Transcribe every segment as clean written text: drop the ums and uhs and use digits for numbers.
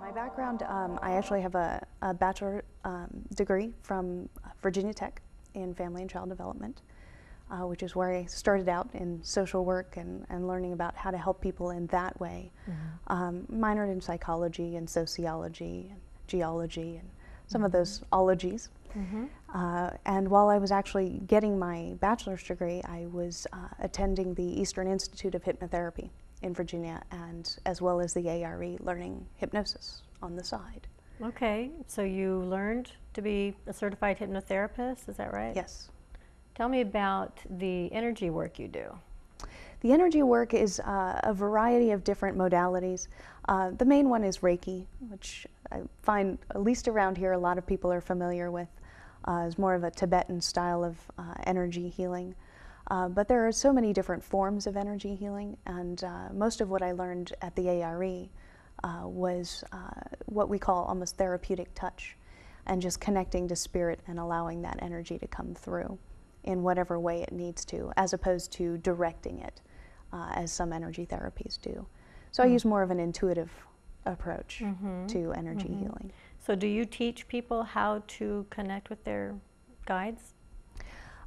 My background, I actually have a bachelor degree from Virginia Tech in Family and Child Development, which is where I started out in social work and learning about how to help people in that way. Mm-hmm. Minored in psychology and sociology and geology and some of those ologies. Mm-hmm. And while I was actually getting my bachelor's degree, I was attending the Eastern Institute of Hypnotherapy in Virginia, and as well as the ARE, learning hypnosis on the side. Okay, so you learned to be a certified hypnotherapist, is that right? Yes. Tell me about the energy work you do. The energy work is a variety of different modalities. The main one is Reiki, which I find, at least around here, a lot of people are familiar with. It's more of a Tibetan style of energy healing. But there are so many different forms of energy healing, and most of what I learned at the ARE was what we call almost therapeutic touch, and just connecting to spirit and allowing that energy to come through in whatever way it needs to, as opposed to directing it, as some energy therapies do. So I use more of an intuitive approach to energy healing. So do you teach people how to connect with their guides?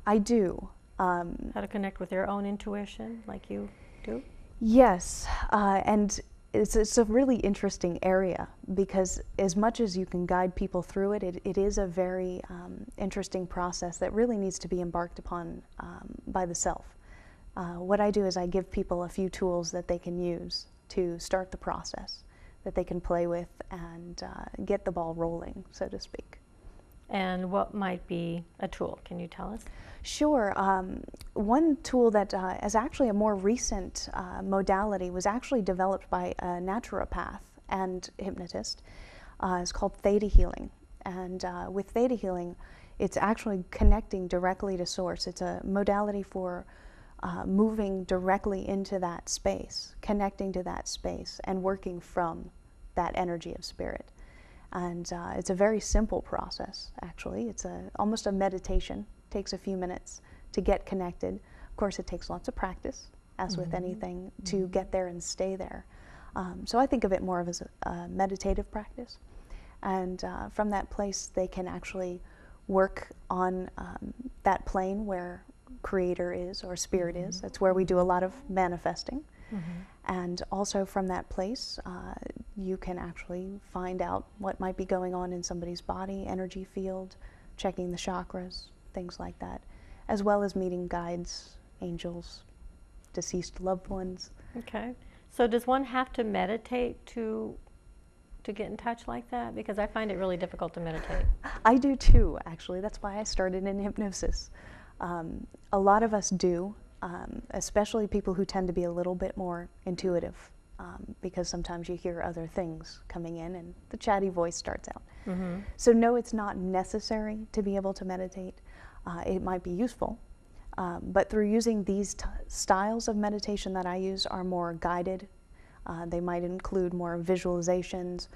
I do. How to connect with their own intuition, like you do? Yes, and it's a really interesting area, because as much as you can guide people through it, it is a very interesting process that really needs to be embarked upon by the self. What I do is I give people a few tools that they can use to start the process, that they can play with and get the ball rolling, so to speak. And what might be a tool? Can you tell us? Sure. One tool that is actually a more recent modality, was actually developed by a naturopath and hypnotist. It's called Theta Healing. And with Theta Healing, it's actually connecting directly to source. It's a modality for moving directly into that space, connecting to that space, and working from that energy of spirit. And it's a very simple process, actually. It's almost a meditation. It takes a few minutes to get connected. Of course, it takes lots of practice, as with anything, to get there and stay there. So I think of it more of as a meditative practice. And from that place, they can actually work on that plane where Creator is, or Spirit is. That's where we do a lot of manifesting. And also from that place, you can actually find out what might be going on in somebody's body, energy field, checking the chakras, things like that, as well as meeting guides, angels, deceased loved ones. Okay. So does one have to meditate to get in touch like that? Because I find it really difficult to meditate. I do too, actually. That's why I started in hypnosis. A lot of us do. Especially people who tend to be a little bit more intuitive, because sometimes you hear other things coming in and the chatty voice starts out. So no, it's not necessary to be able to meditate. It might be useful, but through using these styles of meditation that I use are more guided. They might include more visualizations,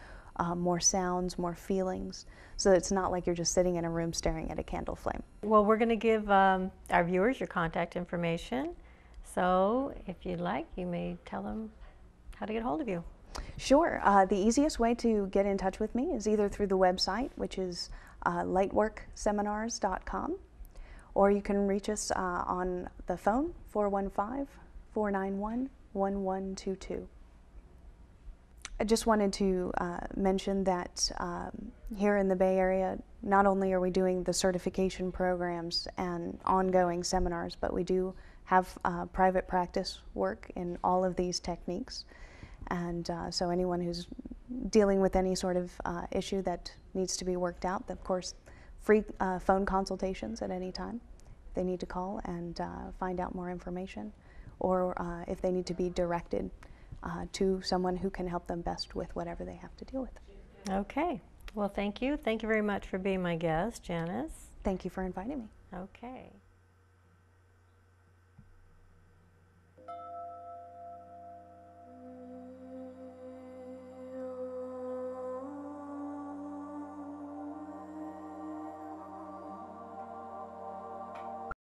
more sounds, more feelings, so it's not like you're just sitting in a room staring at a candle flame. Well, we're going to give our viewers your contact information, so if you'd like, you may tell them how to get hold of you. Sure. The easiest way to get in touch with me is either through the website, which is lightworkseminars.com, or you can reach us on the phone, 415-491-1122. I just wanted to mention that here in the Bay Area, not only are we doing the certification programs and ongoing seminars, but we do have private practice work in all of these techniques. And so anyone who's dealing with any sort of issue that needs to be worked out, of course, free phone consultations at any time. They need to call and find out more information, or if they need to be directed to someone who can help them best with whatever they have to deal with. Okay. Well, thank you. Thank you very much for being my guest, Janis. Thank you for inviting me. Okay.